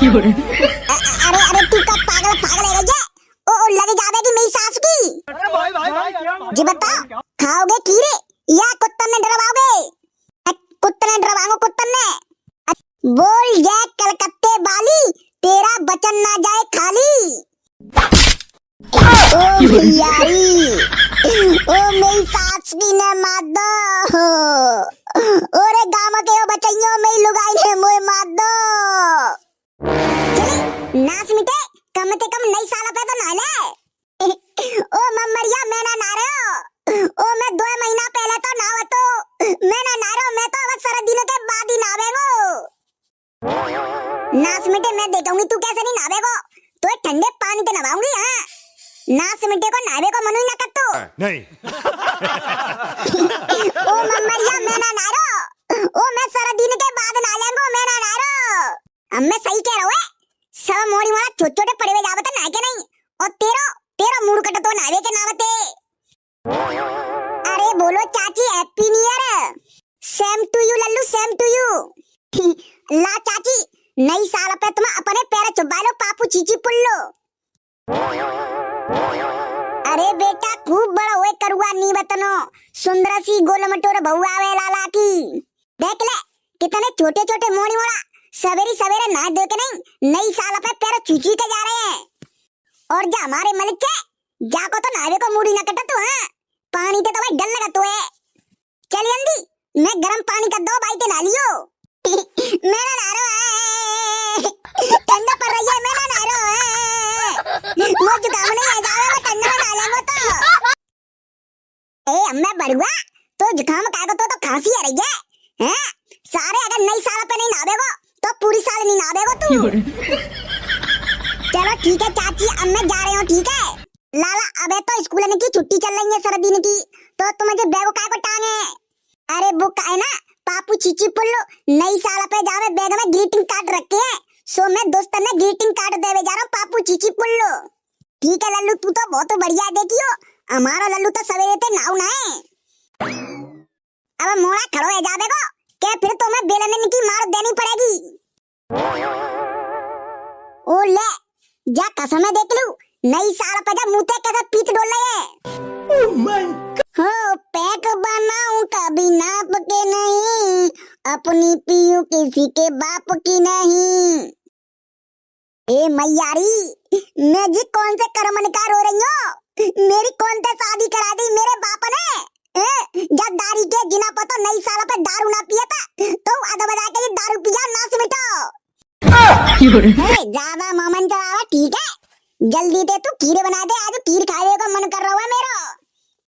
अरे अरे तू कब पागल पागल है क्या? ओ लग जाएगी मेरी सास की। जी बताओ, खाओगे खीरे या कुत्तन ने डरवाओगे? कुत्तन ने डरवाओ, कुत्तन ने। बोल जय कलकत्ते वाली, तेरा बचन ना जाए खाली। ओ भैयाई, ओ मेरी सास की ने मार दो। ओरे गाँव के ओ बचइयों मेरी लुगाई ने मोए मार दो। चली नाच मिटे, कम से कम नई साल पे तो नाले। ओ मम्मरिया मैं ना नारे हो। ओ मैं 2 महीना पहले तो नाव तो मैं ना नारो, मैं तो अब सारा दिनों के बाद ही नावेगो। नाच मिटे मैं देखूंगी तू कैसे नहीं नावेगो। तो ठंडे पानी ते नवाऊंगी। हां नाच मिटे को नावे को मनु ही ना कत्तो नहीं। ओ मम्मरिया मैं ना नारो, ओ मैं सारा दिन के बाद नालेंगो, मैं ना नारो। अब मैं सही कह रहा हूं। सब मोड़ी मोड़ा छोटे छोटे पड़े हुए जावत ना के नहीं। और तेरा तेरा मूड कट तो नावे के नावते। अरे बोलो चाची happy new year. Same to you Lallu, same to you. ला चाची नई साल पे तुम अपने पैर चुबा लो पापू चीची पुल्लो। अरे बेटा खूब बड़ा होए करुआ नी बतनो, सुंदर सी गोल मटोर बहुआ वे लाला की। देख ले कितने छोटे छोटे मोड़ी मोड़ा सवेरे सवेरे ना दे के नहीं नई साल पे पैर चूची के जा रहे हैं। और जा हमारे मलिक के जाको तो नावे को मूड़ी न कटा तू। हां पानी ते तो भाई डल लगा तू है। चल अंदी मैं गरम पानी का 2 बाल्टी ना लियो। मैं ना नारो ठंडा पड़ रही है, मैं ना नारो मुझे जुकाम नहीं आ जावे, मैं ठंडा में डालेंगे तो। ए अम्मा बड़ुआ तो जुकाम का तो खांसी आ रही है। हैं सारे अगर नई साल पे नहीं नावेगो तो पूरी साल नहीं नावेगो तू। चलो ठीक है चाची, अब मैं जा रही हूँ। ठीक है लाला, अबे तो स्कूल की छुट्टी चल रही है सर्दी की, तो तुम मुझे बैग का को टांगे। अरे वो का है ना पापू चीची पुल्लो नई साल पे जावे बैग में ग्रीटिंग कार्ड रखे हैं, सो मैं दोस्त ने ग्रीटिंग कार्ड देवे जा रहा हूँ पापू चीची पुल्लो। ठीक है लल्लू तू तो बहुत बढ़िया देखियो, हमारा लल्लू तो सवेरे ते नाव ना है। अब मोड़ा खड़ो है जावे को क्या फिर तो मैं बेलने की मार देनी पड़ेगी। ओ ले जा कसम है देख लू नई साल पे जा मुंह ते कैसे पीठ डोल रहे है। ओह माय हो पैक बनाऊं कभी नाप के नहीं, अपनी पीयूं किसी के बाप की नहीं। ए मैयारी मैं जी कौन से कर्म निकार हो रही हूँ, मेरी कौन से शादी करा दी मेरे बाप ने। जब दारी के जिना पतो नई साल पे दारू ना पिया था तो आधा बजा के दारू पिया ना सिमटो। ज्यादा मोमन चलावा ठीक है, जल्दी दे तू खीर बना दे, आज खीर खाने का मन कर रहा है मेरा।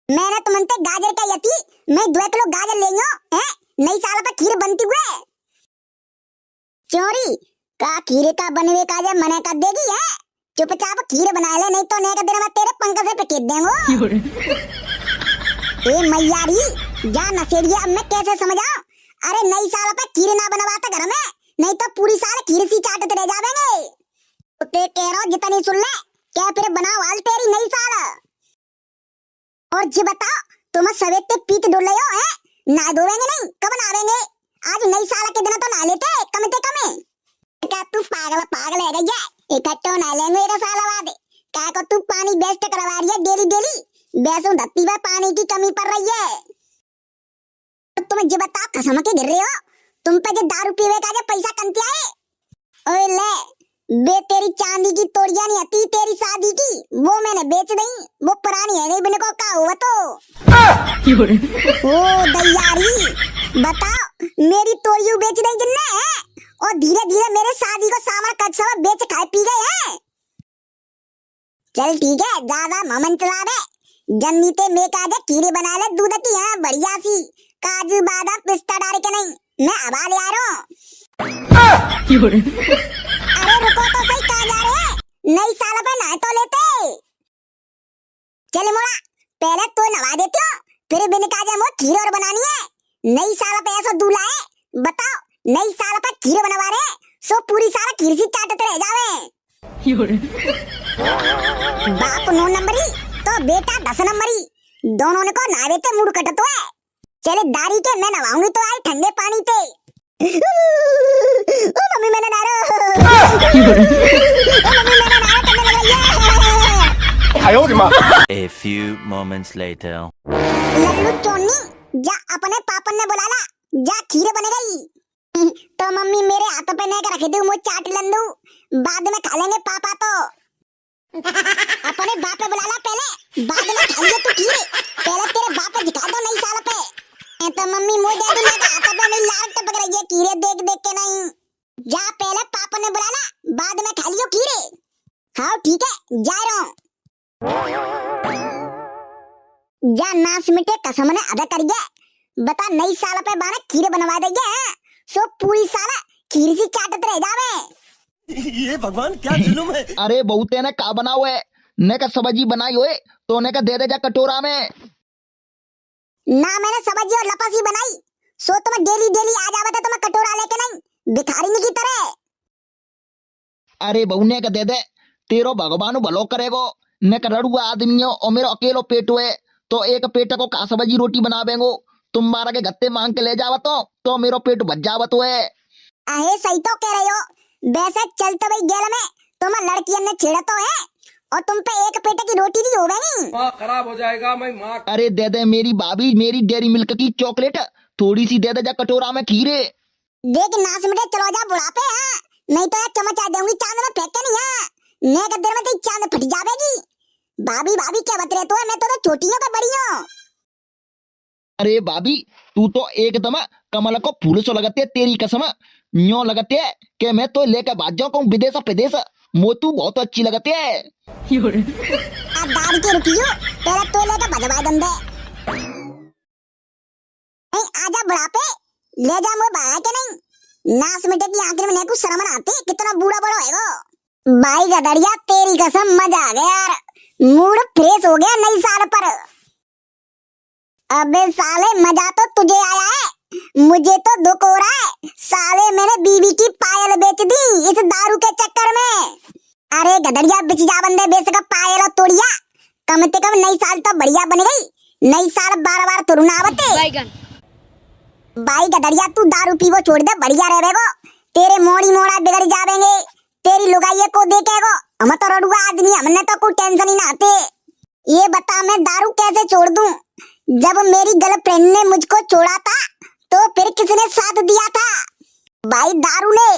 मैंने तुमसे गाजर का यती मैं 2 किलो गाजर ले लो है, नई साल पे खीर बनती हुए चोरी का खीर का बनवे का जे मने कर देगी है। चुपचाप खीर बना ले, नहीं तो ने का दिन में तेरे पंख से पकेट देंगो। ए मैयारी जा नसेड़िया, अब मैं कैसे समझाऊं। अरे नई साल पे खीर ना बनवाता घर में, नहीं तो पूरी साल खीर सी चाटते रह जावेंगे। ते कह रहा हूं जितनी सुन ले क्या फिर बनाओ हाल तेरी नई साल। और जी बताओ तुम सवेरे ते पीठ डोल रहे हो हैं, ना धोवेंगे नहीं कब नहावेंगे? आज नई साल के दिन तो नहा लेते कम से कम। क्या तू पागल पागल है गया, इकट्ठो ना लेंगे एक साल बाद। क्या को तू पानी वेस्ट करवा रही है डेली डेली, वैसे धरती पे पानी की कमी पड़ रही है। तो तुम जी बताओ कसम के गिर रहे हो, तुम पे जो दारू पीवे का जो पैसा कम आए। ओए ले बे तेरी चांदी की तोड़िया नहीं आती तेरी शादी की, वो मैंने बेच दी, वो पुरानी है नहीं बिन को का हुआ तो। ओ दयारी बताओ मेरी तोड़ियों बेच दी जिन्ने है, और धीरे धीरे मेरे शादी को सामान कच सब बेच खाए पी गए हैं। चल ठीक है ज्यादा ममन चला दे, जन्नी ते में का दे खीरे बना ले दूध की। हाँ बढ़िया सी काजू बादाम पिस्ता डाल के नहीं, मैं हवा ले आ रहा हूँ। अरे रुको तो सही, कहाँ जा रहे हैं? नई साल पे नहा तो लेते। चल मोड़ा पहले तो नवा देते हो, फिर बिन काजे मो खीर और बनानी है। नई साल पे ऐसा दूल्हा है बताओ, नई साल पे खीर बनवा रहे सो पूरी साल खीर सी चाटते रह जावे। बाप 9 नंबरी तो बेटा 10 नंबरी, दोनों ने को नावे ते मूड कटत है। चले दारी के मैं नवाऊंगी तो आई ठंडे पानी ते। ओ मम्मी मैंने नारो मम्मी मेरा नारा करने लग रही है। A few moments later. Lallu चोन्नी जा अपने पापन ने बुला ला, जा खीर बन गई। तो मम्मी मेरे हाथों पे नहीं रख दू, मुझ चाट लंदू, बाद में खा लेंगे पापा तो। अपने बाप पे बुला ला पहले, बाद में खाइए तू खीर, पहले तेरे बाप पे दिखा दो नई साल पे। तो मम्मी मुझे दे दूंगा हाथों पे मेरी लाल टपक रही है खीरे देख देख के नहीं। जा पहले पापा ने बुला ला, बाद में खा लियो खीरे। हाँ ठीक है जा रहा हूँ। जा नास मिटे कसम ने अदा कर गया, बता नई साल पे बाने खीर बनवा देंगे हैं? सो पूरी साल खीर सी चाटत रह जावे। ये भगवान क्या जुलुम है। अरे बहुते ने का बना हुए ने का सब्जी बनाई हुए तो ने का दे दे जा कटोरा में। ना मैंने सब्जी और लपासी बनाई, सो तुम डेली डेली आ जावे तो मैं कटोरा लेके नहीं, भिखारी की तरह। अरे बहू ने का दे दे, तेरो भगवान भलो करेगो। ने का रड़ुआ आदमी हो और मेरो अकेलो पेट हुए तो एक पेट को का सब्जी रोटी बना बेंगो, तुम मारा के गत्ते मांग के ले जावा तो मेरो पेट भज जावत हुए। अहे सही तो कह रहे हो, वैसे चलते भाई गेल में तुम लड़कियों ने छेड़ा तो है और तुम पे एक पेट की रोटी नहीं होगी। माँ खराब हो जाएगा मैं माँ। अरे दे दे मेरी भाभी, मेरी डेयरी मिल्क की चॉकलेट थोड़ी सी दे दे जा कटोरा में खीरे। देख नास मिटे चलो जा बुढ़ापे हैं, नहीं तो यार चमच आ दूंगी चांद में फेंक के नहीं है, मैं देर में तेरी चांद फट जावेगी। भाभी भाभी क्या बत रहे तो है, मैं तो छोटियों का बड़ी हूँ। अरे भाभी तू तो एकदम कमल को फूल सो लगते है, तेरी कसम न्यो लगते है कि मैं तो लेकर भाग जाऊं कहूं विदेश विदेश, मोतू बहुत अच्छी लगती है। अब दादी की रुकियो, पहले तो लेकर भजवा दंदे। नहीं आजा बुढ़ापे, ले जा मुझे भागा के नहीं, नास मिटे की आंखें में कुछ शर्म ना आती, कितना बूढ़ा बड़ा है वो। भाई गदरिया तेरी कसम मजा आ गया यार, मूड फ्रेश हो गया नई साल पर। अबे साले मजा तो तुझे आया है, मुझे तो दुख हो रहा है। साले मैंने बीवी की पायल बेच दी इस दारू के चक्कर में। अरे गदरिया बिच जा बंदे बेच का पायल तोड़िया, कम से कम नई साल तो बढ़िया बन गई। नई साल बार बार तो रुनावते। भाई गदरिया तू दारू पीवो छोड़ दे, बढ़िया रहेगो, तेरे मोड़ी मोड़ा बिगड़ जावेंगे, तेरी लुगाइये को देखेगो। हम तो रड़ुआ आदमी, हमने तो कोई टेंशन ही ना आते। ये बता मैं दारू कैसे छोड़ दूं? जब मेरी गर्लफ्रेंड ने मुझको छोड़ा था तो फिर किसने साथ दिया था? भाई दारू ने।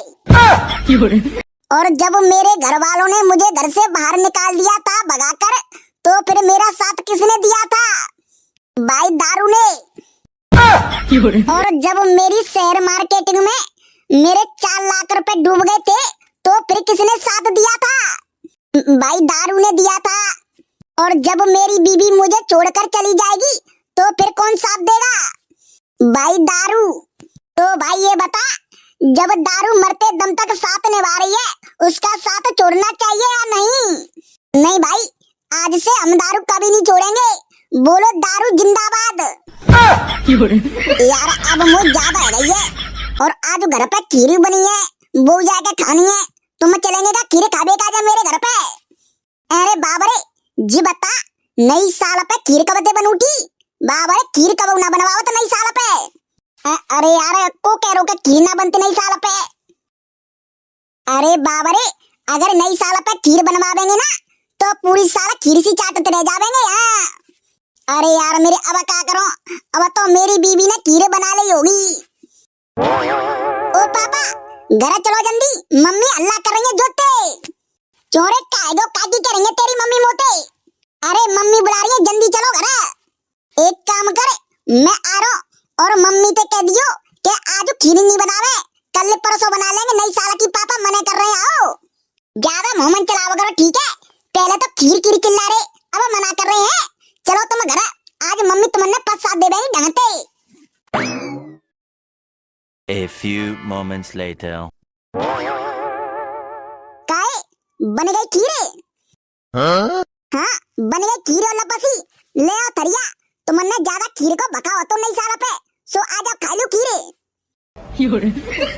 और जब मेरे घर वालों ने मुझे घर से बाहर निकाल दिया था भगाकर, तो फिर मेरा साथ किसने दिया था? भाई दारू ने। और जब मेरी शेयर मार्केटिंग में मेरे 4 लाख रुपए डूब गए थे तो फिर किसने साथ दिया था? भाई दारू ने दिया था। और जब मेरी बीवी मुझे छोड़कर चली जाएगी तो फिर कौन साथ देगा? भाई दारू। तो भाई ये बता, जब दारू मरते दम तक साथ निभा रही है उसका साथ छोड़ना चाहिए या नहीं? नहीं भाई, आज से हम दारू कभी नहीं छोड़ेंगे, बोलो दारू जिंदाबाद। यार अब मुझे ज्यादा है गई है, और आज घर पे खीर बनी है, वो जाके खानी है, तुम चलेंगे क्या खीर खाबे का मेरे घर पे? अरे बाबरे जी बता, नई साल पे खीर कब दे बनूठी? बाबरे खीर कब ना बनवाओ तो नई साल पे? अरे यार को कह रो के खीर ना बनती नई साल पे? अरे बाबरे अगर नई साल पे खीर बनवावेंगे ना तो पूरी साल खीर सी चाटते रह जावेंगे। अरे यार मेरे अब क्या करो, अब तो मेरी बीवी ने खीर बना ली होगी। ओ पापा घर चलो जल्दी, मम्मी हल्ला कर रही है जोते। चोरे कायदो काजी करेंगे तेरी मम्मी मोते। अरे मम्मी बुला रही है, जल्दी चलो घर। एक काम कर, मैं आ रहा हूँ और मम्मी से कह दियो कि आज खीर नहीं बनावे, कल परसों बना लेंगे, नई साल की पापा मने कर रहे हैं। आओ ज्यादा मोहम्मद चलाओ करो ठीक है, पहले तो खीर खीर चिल्ला रहे, अब मना कर रहे हैं। चलो तुम घर, आज मम्मी तुमने प्रसाद दे देंगी ढंगते। A few moments later. काहे बन गई खीरे? हाँ बन गई खीर और लपसी, ले आओ थरिया, तुमने ज्यादा खीर को भकाओ तो नहीं साल पे, सो आज आप खा लो खीरे।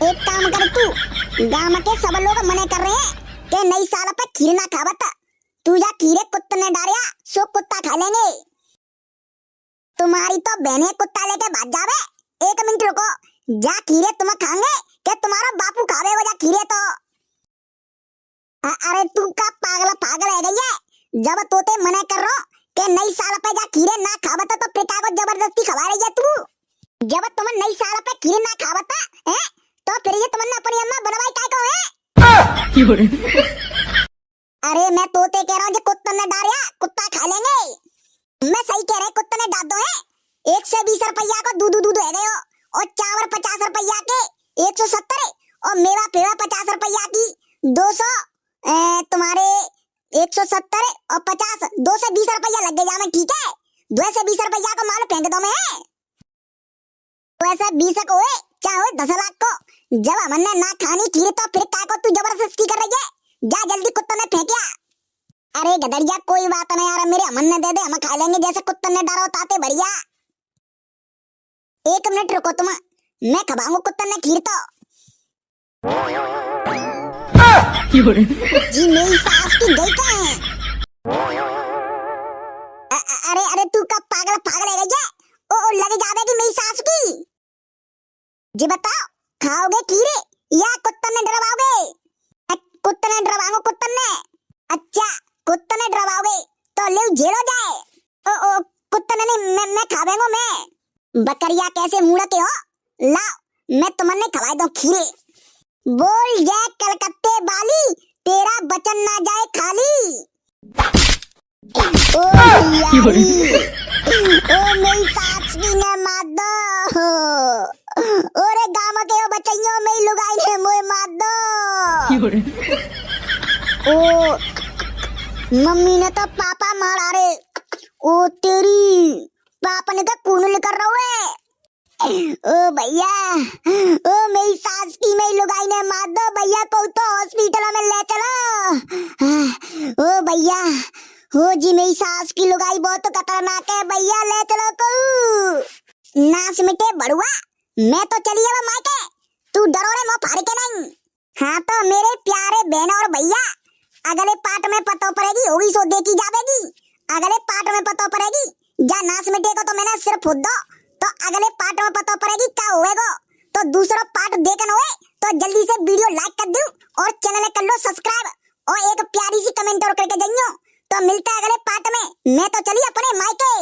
एक काम कर तू, गांव के सब लोग मने कर रहे हैं कि नई साल पे खीर ना खावत, तू जा खीरे कुत्ते ने डालिया सो कुत्ता खा लेंगे। तुम्हारी तो बहने कुत्ता लेके भाग जावे। एक मिनट रुको, जा खीरे तुम खाएंगे कि तुम्हारा बापू खावे वो जा खीरे तो। अरे तू का पागल पागल है गई है। जब तोते मना कर रहा के नई साल पे जा खीरे ना खावत तो फिर का को जबरदस्ती खवा रही है तू। जब तुम नई साल पे खीरे ना खावत है तो फिर ये तुमने अपनी अम्मा बनवाई काय को है। अरे मैं तोते कह रहा हूँ जो कुत्ते ने डालिया कुत्ता खा लेंगे। मैं सही कह रहे कुत्ते ने डाल दो है 120 रुपया को दूध है गयो और चावल 50 रुपया के 170 और मेवा पेवा 50 रुपया की 200 तुम्हारे 170 और 50 220 रुपया लग गया मैं ठीक है। 220 रुपया को माल फेंक दो मैं तो ऐसा 20 को है चाहे 10 लाख को। जब हमने ना खानी खीर तो फिर का को तू जबरदस्ती कर रही है। जा जल्दी कुत्ते ने फेंकिया। अरे गदरिया कोई बात नहीं यार मेरे अमन ने दे दे हम खा लेंगे जैसे कुत्ते ने डालो ताते बढ़िया। 1 मिनट रुको तुम मैं खवाऊंगा कुत्ते ने खीर तो। जी मेरी सास की गई कहाँ है। अरे अरे तू का पागल पागल है क्या। ओ लग जाएगी मेरी सास की। जी बताओ खाओगे खीरे या कुत्ते ने डरवाओगे। कुत्ते ने डरवाओगे कुत्ते ने। अच्छा कुत्ते ने डरवाओगे तो ले जेलो जाए। ओ कुत्ते ने नहीं मैं खावेंगो मैं। बकरिया कैसे मुड़ते हो लाओ मैं तुम्हें खवाए दो खीरे। बोल जय कलकत्ते वाली तेरा बचन ना जाए खाली। ओ मेरी सास की ने मार दो। ओरे गाँव के ओ बच्चियों में लुगाई ने मोए मार दो। ओ मम्मी ने तो पापा मारा रे। ओ तेरी पापा ने तो कूनल कर रहा है। ओ भैया ओ मेरी सास की मेरी लुगाई ने मार दो भैया को तो हॉस्पिटल में ले चलो। ओ भैया हो जी मेरी सास की लुगाई बहुत खतरनाक है भैया ले चलो को। नास मिटे बड़ुआ मैं तो चली अब मायके तू डरो रे मैं फाड़ के नहीं। हाँ तो मेरे प्यारे बहन और भैया अगले पार्ट में पतो पड़ेगी होगी सो देखी जावेगी। अगले पार्ट में पतो पड़ेगी जा नास मिटे को तो मैंने सिर्फ खुद दो तो अगले पार्ट में पता पड़ेगी क्या होएगा। तो दूसरा पार्ट देखना होए तो जल्दी से वीडियो लाइक कर दो और चैनल कर लो सब्सक्राइब और एक प्यारी सी कमेंट और करके जाइयो। तो मिलता है अगले पार्ट में। मैं तो चली अपने मायके।